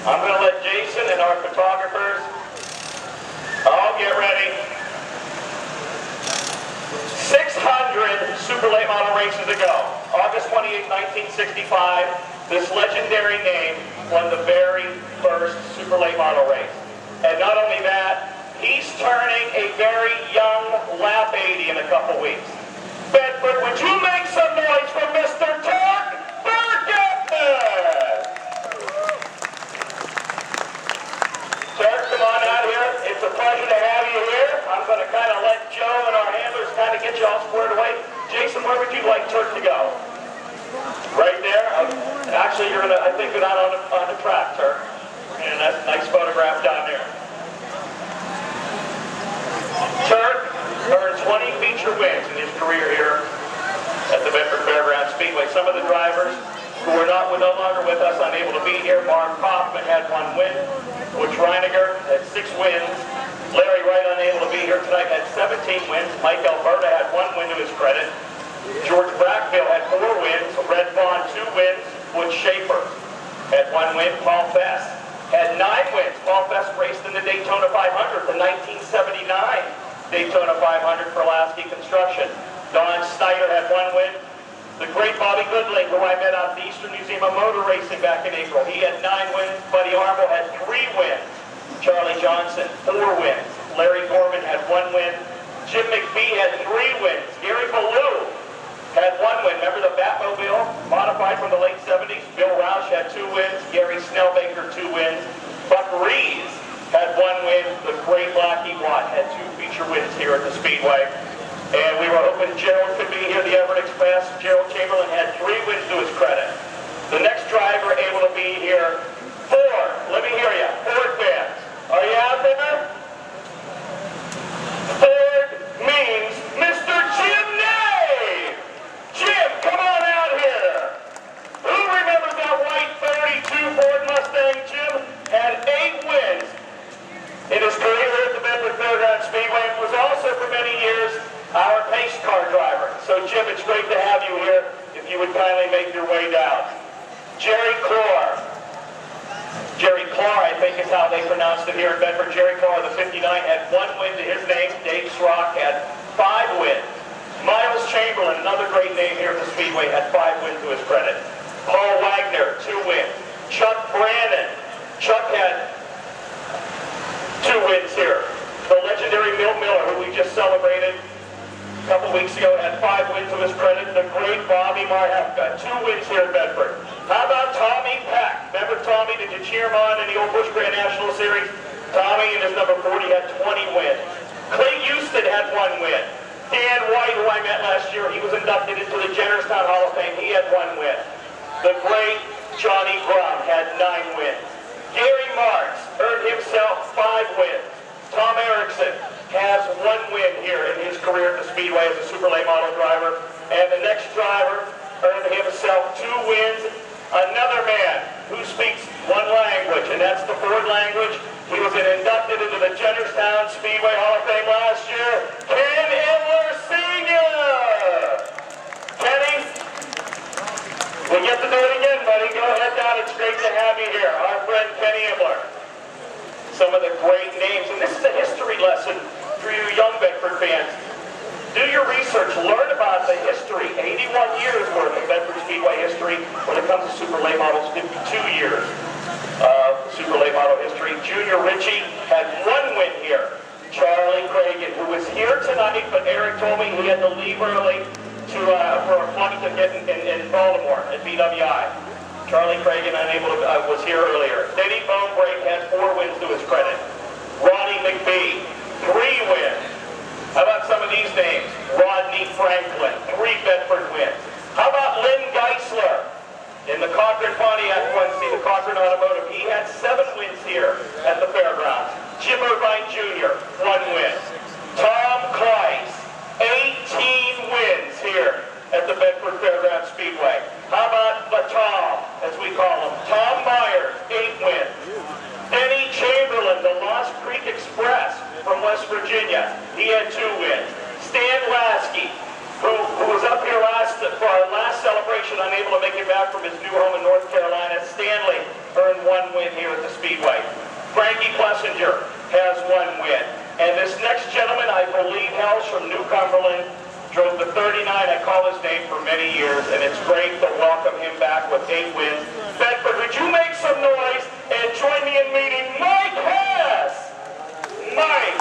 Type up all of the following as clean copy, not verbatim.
I'm going to let Jason and our photographers all get ready. 600 super late model races ago. August 28, 1965, this legendary name won the very first super late model race. And not only that, he's turning a very young lap 80 in a couple weeks. Bedford, would you make some noise for Mr. Turk Burkett? Turk, come on out here. It's a pleasure to have you here. I'm going to kind of let Joe and our handlers kind of get you all squared away. Jason, where would you like Turk to go? Right there? Actually, you're going to, I think, go down on the track, Turk. And that's a nice photograph down there. Turk earned 20 feature wins in his career here at the Bedford Speedway. Some of the drivers who were no longer with us, unable to be here. Mark Kaufman had 1 win. Butch Reiniger had 6 wins. Larry Wright, unable to be here tonight, had 17 wins. Mike Alberta had 1 win to his credit. George Brackville had 4 wins. Red Vaughn, 2 wins. Butch Schaefer had 1 win. Paul Fess had 9 wins. Paul Fess raced in the Daytona 500, the 1979 Daytona 500 for Lasky Construction. Don Snyder had 1 win. The great Bobby Goodling, who I met out at the Eastern Museum of Motor Racing back in April, he had 9 wins. Buddy Armo had 3 wins. Charlie Johnson, 4 wins. Larry Gorman had 1 win. Jim McBee had 3 wins. Gary Ballou had 1 win. Remember the Batmobile, modified from the late 70s? Bill Roush had 2 wins. Gary Snellbaker, 2 wins. Buck Rees had 1 win. The great Blackie Watt had 2 feature wins here at the Speedway. And we were hoping Gerald could be here, the Everett Express. Gerald Chamberlain had 3 wins to his credit. The next driver able to be here, Ford. Let me hear you. Ford fans. Are you out there? Ford means Mr. Jim Nay. Jim, come on out here. Who remembers that white 32 Ford Mustang? Jim had 8 wins in his career at the Bedford Speedway, and was also for many years our pace car driver. So Jim, it's great to have you here. If you would kindly make your way down. Jerry Clore. Jerry Clore, I think is how they pronounced it here in Bedford. Jerry Clore, the 59, had 1 win to his name. Dave Schrock had 5 wins. Miles Chamberlain, another great name here at the Speedway, had 5 wins to his credit. Paul Wagner, 2 wins. Chuck Brannon. Chuck had 2 wins here. The legendary Bill Miller, who we just celebrated a couple weeks ago, had 5 wins to his credit. The great Bobby Marhefka, 2 wins here at Bedford. How about Tommy Peck? Remember Tommy? Did you cheer him on in the old Busch Grand National Series? Tommy in his number 40 had 20 wins. Clay Houston had 1 win. Dan White, who I met last year, he was inducted into the Jennerstown Hall of Fame. He had 1 win. The great Johnny Grum had 9 wins. Gary Marks earned himself 5 wins. Tom Erickson has 1 win here in his career at the Speedway as a super late model driver. And the next driver earned himself 2 wins. Another man who speaks 1 language, and that's the Ford language. He was inducted into the Jennerstown Speedway Hall of Fame last year. Ken Imler Sr. Kenny, we get to do it again, buddy. Go ahead down. It's great to have you here. Our friend Kenny Imler. Some of the great names, and this is a history lesson for you young Bedford fans. Do your research, learn about the history, 81 years worth of Bedford Speedway history when it comes to super late models, 52 years of super late model history. Junior Ritchie had 1 win here. Charlie Cragen, who was here tonight, but Eric told me he had to leave early for a flight to get in Baltimore at BWI. Charlie Cragen was here earlier. Denny Bonebrake had 4 wins to his credit. Ronnie McBee, 3 wins. How about some of these names? Rodney Franklin, 3 Bedford wins. How about Lynn Geisler in the Cochran Pontiac 1C, the Cochran Automotive? He had 7 wins here at the fairgrounds. Jim Irvine Jr., 1 win. Tom Kleiss, 18 wins here at the Bedford Fairgrounds Speedway. How about the Tom, as we call him? Tom Myers, 8 wins. Denny Chamberlain, the Lost Creek Express from West Virginia, he had 2 wins. Stan Lasky, who was up here for our last celebration, unable to make it back from his new home in North Carolina. Stanley earned 1 one win here at the Speedway. Frankie Plessinger has one win. And this next gentleman, I believe, hails from New Cumberland, drove the 39. I call his name for many years, and it's great to welcome him back with 8 wins. Bedford, would you make some noise and join me in meeting Mike Hess? Mike,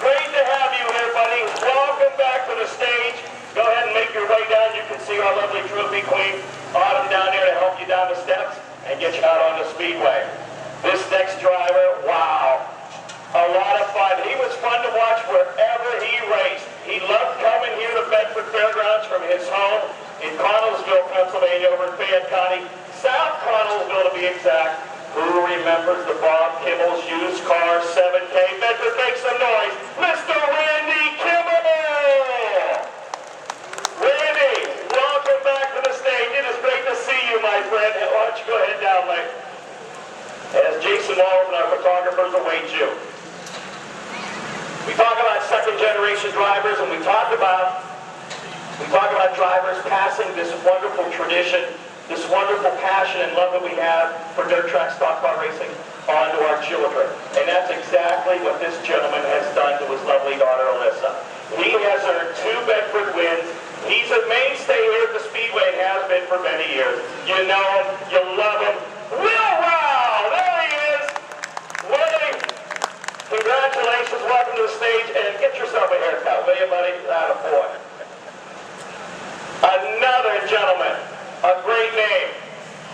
great to have you here, buddy. Welcome back to the stage. Go ahead and make your way down. You can see our lovely trophy queen, Autumn, down there to help you down the steps and get you out on the Speedway. This next driver, wow, a lot of fun. He was fun to watch wherever he raced. He loved coming here to Bedford Fairgrounds from his home in Connellsville, Pennsylvania, over in Fayette County, South Connellsville to be exact. Who remembers the Bob Kimmels used car 7K? Bedford, make some noise. Mr. Randy Kimmel! Randy, welcome back to the stage. It is great to see you, my friend. Why don't you go ahead down, Mike? As Jason Wallace and our photographers await you. We talk about second-generation drivers, and we talk about drivers passing this wonderful tradition, this wonderful passion and love that we have for dirt track stock car racing on to our children. And that's exactly what this gentleman has done to his lovely daughter, Alyssa. He has earned 2 Bedford wins. He's a mainstay here at the Speedway and has been for many years. You know him, you love him. Will Rao, there he is. Willie, congratulations, welcome to the stage, and get yourself a haircut, will you, buddy? Atta boy. Another gentleman, a great name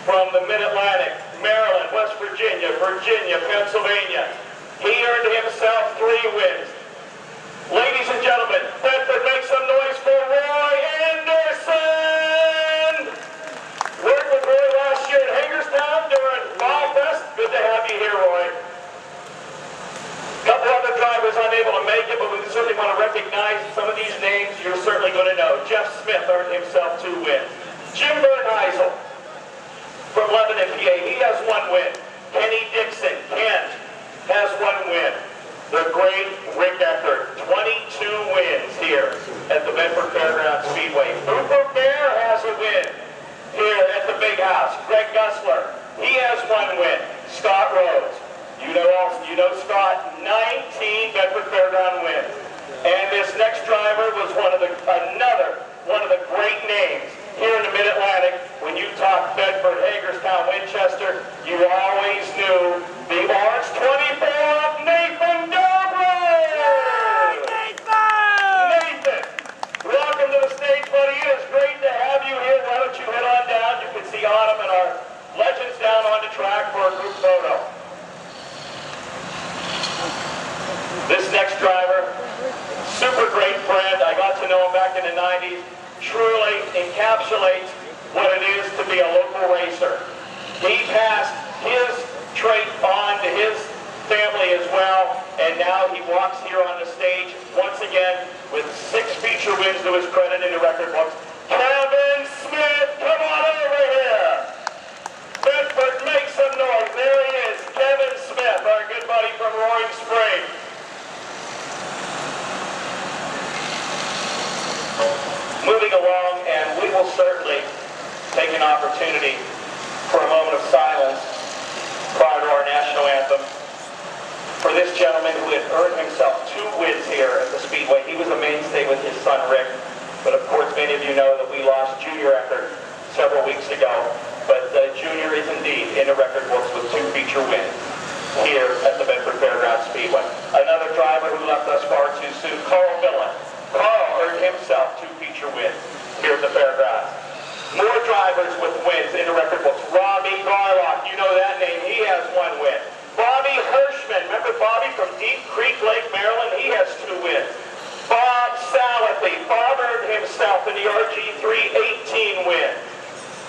from the Mid-Atlantic, Maryland, West Virginia, Virginia, Pennsylvania. He earned himself 3 wins. Ladies and gentlemen, Bedford, make some noise for Roy Anderson! Worked with Roy last year in Hagerstown during Fall Fest. Good to have you here, Roy. A couple other drivers unable to make it, but we certainly want to recognize some of these names you're certainly going to know. Jeff Smith earned himself 2 wins. Jim Bernheisel from Lebanon, PA, he has 1 win. Kenny Dixon, Kent, has 1 win. The great Rick Eckert, 22 wins here at the Bedford Fairgrounds Speedway. Cooper Bear has a win here at the Big House. Greg Gussler, he has 1 win. Scott Rhodes, you know Scott, 19 Bedford Fairground wins. And this next driver was another one of the great names here in the Mid-Atlantic. When you talk Bedford, Hagerstown, Winchester, you always knew the Orange 24 of Nathan Dobrin! Nathan, welcome to the stage, buddy. It is great to have you here. Why don't you head on down? You can see Autumn and our legends down on the track for a group photo. This next driver, super great friend. I got to know him back in the 90s. Truly encapsulates what it is to be a local racer. He passed his trait on to his family as well, and now he walks here on the stage once again with 6 feature wins to his credit in the record books. Kevin Smith, come on over here. Bedford, make some noise. There he is, Kevin Smith, our good buddy from Roaring Spring. Moving along, and we will certainly take an opportunity for a moment of silence prior to our national anthem for this gentleman who had earned himself 2 wins here at the Speedway. He was a mainstay with his son Rick, but of course many of you know that we lost Junior Eckert several weeks ago. But Junior is indeed in the record books with 2 feature wins here at the Bedford Fairgrounds Speedway. Another driver who left us far too soon, Carl Millen. Carl earned himself 2 feature wins here at the Fairgrounds. More drivers with wins in the record books. Robbie Garlock, you know that name, he has 1 win. Bobby Hirschman, remember Bobby from Deep Creek Lake, Maryland? He has 2 wins. Bob Salafi, Bob earned himself in the RG3 18 wins.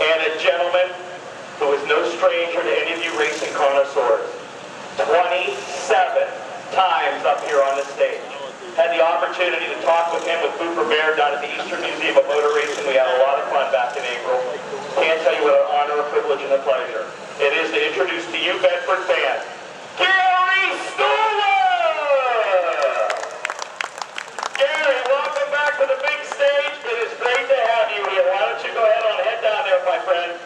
And a gentleman who is no stranger to any of you racing connoisseurs. 27 times up here on the stage. Had the opportunity to talk with him with Cooper Bear down at the Eastern Museum of Motor Racing. We had a lot of fun back in April. Can't tell you what an honor, a privilege, and a pleasure it is to introduce to you, Bedford fans, Gary Stoller! Gary, welcome back to the big stage. It is great to have you here. Why don't you go ahead on head down there, my friend.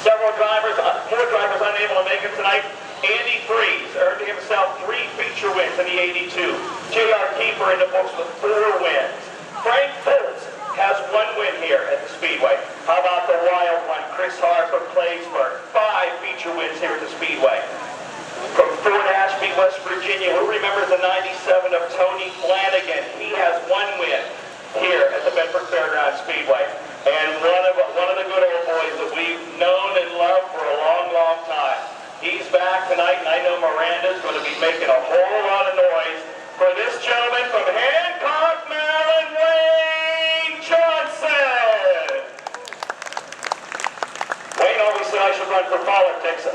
Several more drivers unable to make it tonight. Andy Freeze earned himself 3 feature wins in the 82. J.R. Keeper in the books with 4 wins. Frank Foltz has 1 win here at the Speedway. How about the wild one, Chris Harper, Plattsburgh? 5 feature wins here at the Speedway. From Fort Ashby, West Virginia, who remembers the 97 of Tony Flanagan? He has 1 win here at the Bedford Fairgrounds Speedway. And one of the good old boys that we've known and loved for a long, long time. He's back tonight, and I know Miranda's going to be making a whole lot of noise for this gentleman from Hancock, Maryland, Wayne Johnson. Wayne always said I should run for politics.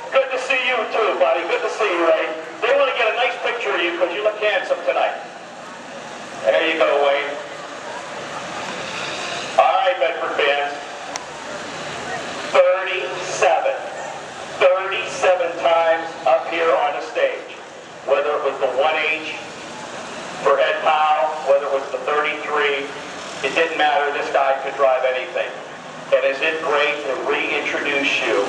Good to see you too, buddy. Good to see you, Wayne. They want to get a nice picture of you because you look handsome tonight. There you go, Wayne. All right, Bedford fans. 37 times up here on the stage. Whether it was the 1H for Ed Powell, whether it was the 33, it didn't matter. This guy could drive anything. And is it great to reintroduce you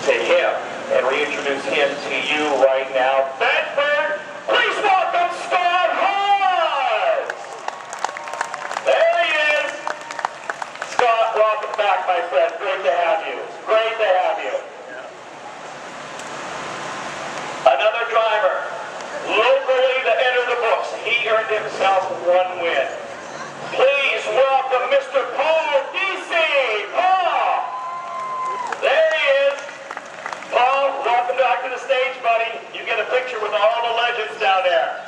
to him and reintroduce him to you right now? Bedford, please welcome Scott Haas! There he is! Scott, welcome back, my friend. Great to have you. Great to have you. Another driver, locally to enter the books. He earned himself 1 win. Please welcome Mr. Paul Deasy. Paul! There he is. Paul, welcome back to the stage, buddy. You get a picture with all the legends down there.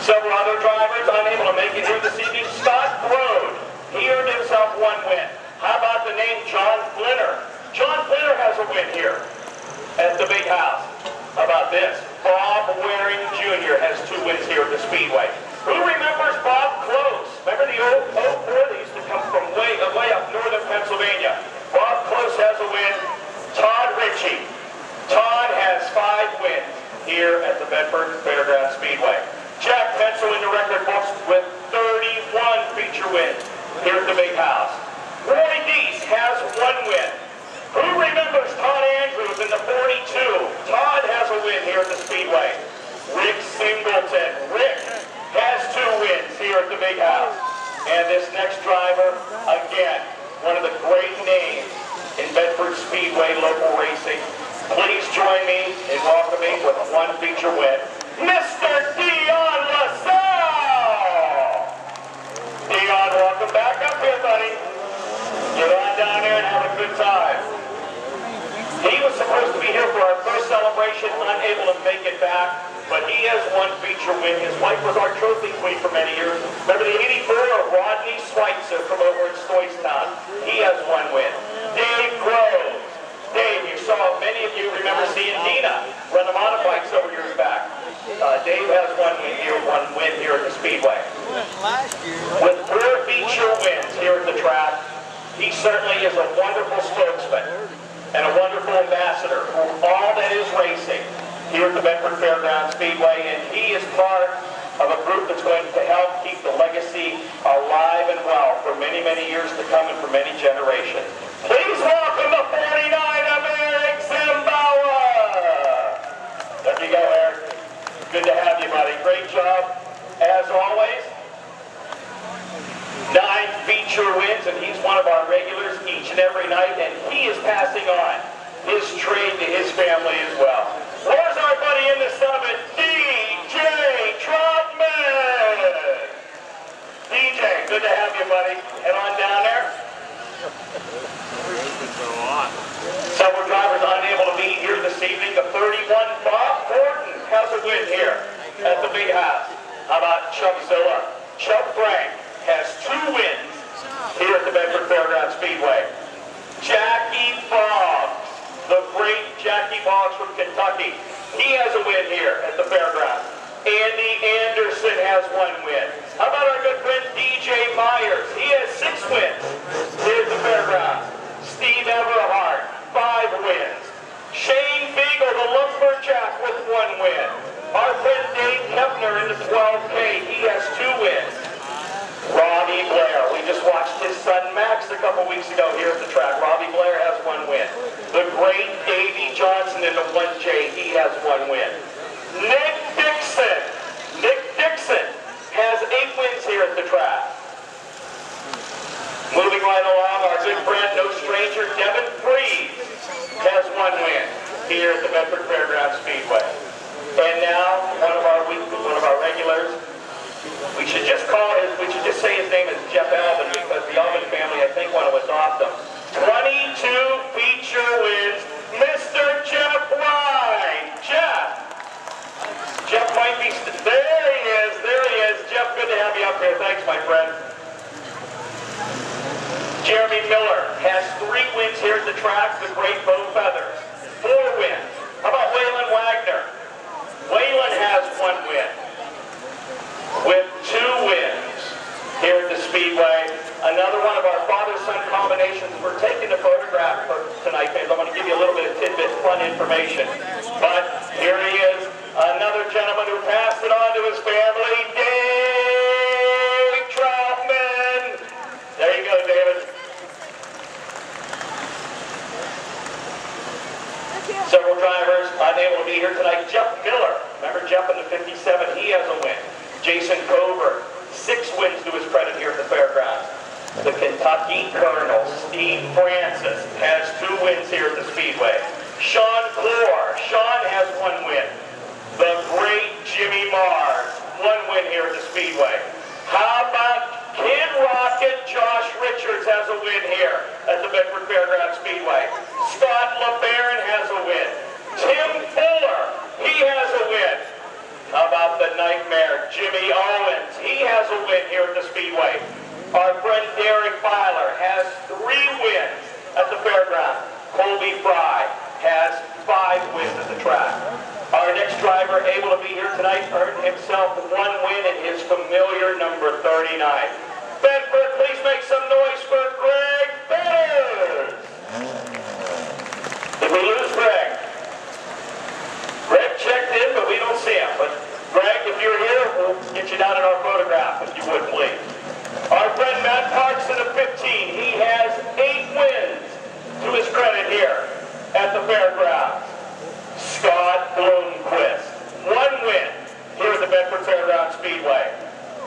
Several other drivers unable to make it here this evening. Scott Brode, he earned himself 1 win. How about the name John Flinner? John Flinner has a win here at the big house. How about this? Bob Waring Jr. has 2 wins here at the Speedway. Who remembers Bob Close? Remember the old 04? They used to come from way up northern Pennsylvania. Bob Close has a win. Todd Ritchie. Todd has 5 wins here at the Bedford Fairgrounds Speedway. Jack Pencil in the record books with 31 feature wins here at the big house. Roy Deese has 1 win. Who remembers Todd Andrews in the 42? Todd has a win here at the Speedway. Rick Singleton. Rick has 2 wins here at the big house. And this next driver, again, one of the great names in Bedford Speedway local racing. Please join me in welcoming with 1 feature win, Mr. Dion LaSalle. Dion, welcome back up here, buddy. Get on down there and have a good time. He was supposed to be here for our first celebration, unable to make it back, but he has 1 feature win. His wife was our trophy queen for many years. Remember the 84 of Rodney Schweitzer from over in Stoystown? He has 1 win. Dave Groves. Dave, you saw, many of you remember seeing Dina run the motorbikes over years back. Dave has 1 win here at the Speedway. With 4 feature wins here at the track, he certainly is a wonderful spokesman and a wonderful ambassador for all that is racing here at the Bedford Fairgrounds Speedway, and he is part of a group that's going to help keep the legacy alive and well for many, many years to come and for many generations. Please welcome the 49 of Eric Zimbawa. There you go, Eric. Good to have you, buddy. Great job, as always. 9 feature wins, and he's one of our regulars each and every night, and he is passing on his trade to his family as well. Where's our buddy in the summit, DJ Trotman? DJ, good to have you, buddy. Head on down there. Several drivers unable to be here this evening. The 31, Bob Thornton, has a win here at the big house. How about Chuck Zilla? Chuck Frank has 2 wins here at the Bedford Fairgrounds Speedway. Jackie Boggs, the great Jackie Boggs from Kentucky. He has a win here at the fairgrounds. Andy Anderson has 1 win. How about our good friend DJ Myers? He has 6 wins here at the fairgrounds. Steve Everhart, 5 wins. Shane Beagle, the lumberjack, with 1 win. Our friend Dave Kepner in the 12K, he has 2 wins. Robbie Blair, we just watched his son Max a couple weeks ago here at the track. Robbie Blair has 1 win. The great Davey Johnson in the 1J, he has 1 win. Nick Dixon has 8 wins here at the track. Moving right along, our good friend, no stranger, Devin Freeze has 1 win here at the Bedford Fairgrounds Speedway. And now, one of our regulars, we should just say his name is Jeff Alvin, because the Alvin family, I think, want to adopt him. 22 feature wins, Mr. Jeff Ryan. Jeff might be, there he is. Jeff, good to have you up here. Thanks, my friend. Jeremy Miller has 3 wins here at the track, the Great Bow Feathers. 4 wins. How about Waylon Wagner? Waylon has 1 win, with 2 wins here at the Speedway. Another one of our father-son combinations. We're taking the photograph for tonight, fans. I want to give you a little bit of tidbit, fun information. But here he is, another gentleman who passed it on to his family, Dave Troutman. There you go, David. Several drivers unable to be here tonight. Jeff Miller, remember Jeff in the 57, he has a win. Jason Cover, 6 wins to his credit here at the fairgrounds. The Kentucky Colonel, Steve Francis, has 2 wins here at the Speedway. Sean has 1 win. The great Jimmy Mars, 1 win here at the Speedway. How about Kid Rocket Josh Richards has a win here at the Bedford Fairgrounds Speedway. Scott LeBaron has a win. Tim Fuller, he has a win. How about the Nightmare, Jimmy Owens? He has a win here at the Speedway. Our friend Derek Filer has 3 wins at the fairground. Colby Fry has 5 wins at the track. Our next driver able to be here tonight earned himself 1 win in his familiar number 39. Bedford, please make some noise for Greg Betters. Did we lose Greg? Greg checked in, but we don't see him. But Greg, if you're here, we'll get you down in our photograph, if you would, please. Our friend Matt Parks in the 15, he has 8 wins to his credit here at the fairgrounds. Scott Bloomquist, 1 win here at the Bedford Fairgrounds Speedway.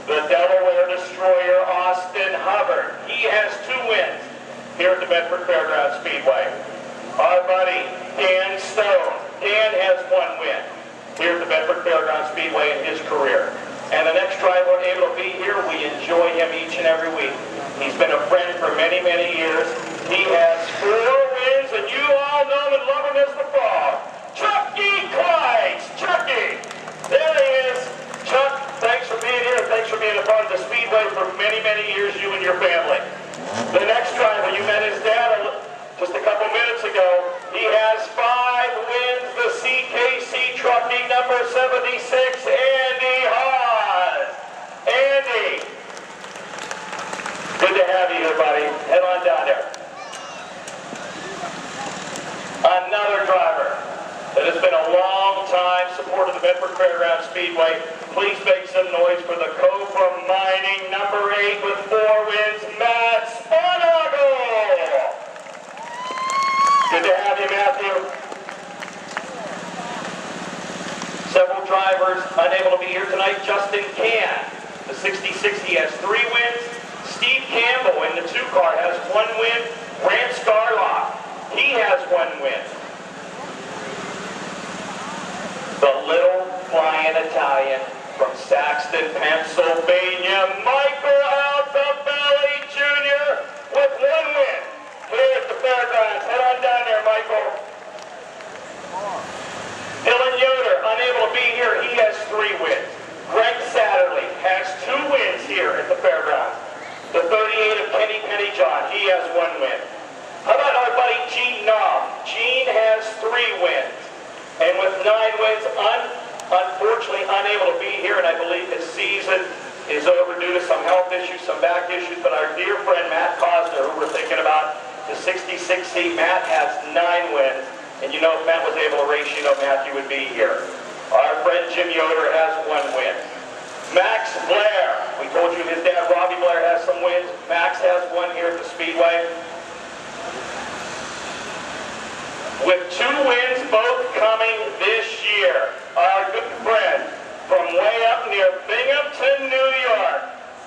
The Delaware Destroyer, Austin Hubbard, he has 2 wins here at the Bedford Fairgrounds Speedway. Our buddy Dan Stone, Dan has 1 win here at the Bedford Fairgrounds Speedway in his career. And the next driver able to be here, we enjoy him each and every week. He's been a friend for many, many years. He has 4 wins, and you all know and love him as the Frog. Chucky Kleiss, Chucky, there he is. Chuck, thanks for being here. Thanks for being a part of the Speedway for many, many years, you and your family. The next driver, you met his dad just a couple minutes ago. He has 5 wins, the CKC Trucking number 76, Andy Haas. Andy, good to have you here, buddy. Head on down there. Another driver that has been a long time supporter of the Bedford Fairgrounds Speedway. Please make some noise for the Cobra Mining number 8 with 4 wins, Matt Sparnagle. Good to have you, Matthew. Several drivers unable to be here tonight. Justin Can, the 66, he has 3 wins. Steve Campbell in the 2 car has 1 win. Grant Scarlock, he has 1 win. The little flying Italian from Saxton, Pennsylvania, Michael Altobelli Jr. with 1 win here at the fairgrounds. Head on down there, Michael. Dylan Yoder, unable to be here, he has 3 wins. Greg Satterley has 2 wins here at the fairgrounds. The 38 of Kenny Pennyjohn, he has 1 win. How about our buddy Gene Nom? Gene has 3 wins. And with 9 wins, unfortunately unable to be here, and I believe his season is over due to some health issues, some back issues, but our dear friend Matt Cosner, who we're thinking about, the 66 seat, Matt has 9 wins, and you know if Matt was able to race, you know Matthew would be here. Our friend Jim Yoder has 1 win. Max Blair. We told you his dad, Robbie Blair, has some wins. Max has one here at the Speedway. With 2 wins, both coming this year. Our good friend from way up near Binghamton, New York.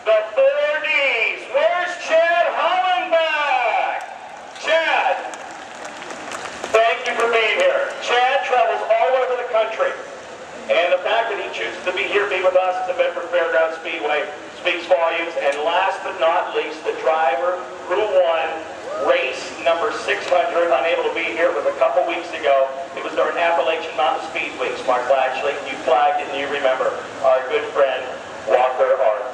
The 4Ds. Where's Chad Hollenbach? Chad, thank you for being here. Chad travels all over the country. And the fact that he chooses to be here, be with us at the Bedford Speedway speaks volumes. And last but not least, the driver who won race number 600, unable to be here, it was a couple weeks ago. It was during Appalachian Mountain Speed Weeks. Mark Lashley, you flagged it and you remember our good friend Walker Hart.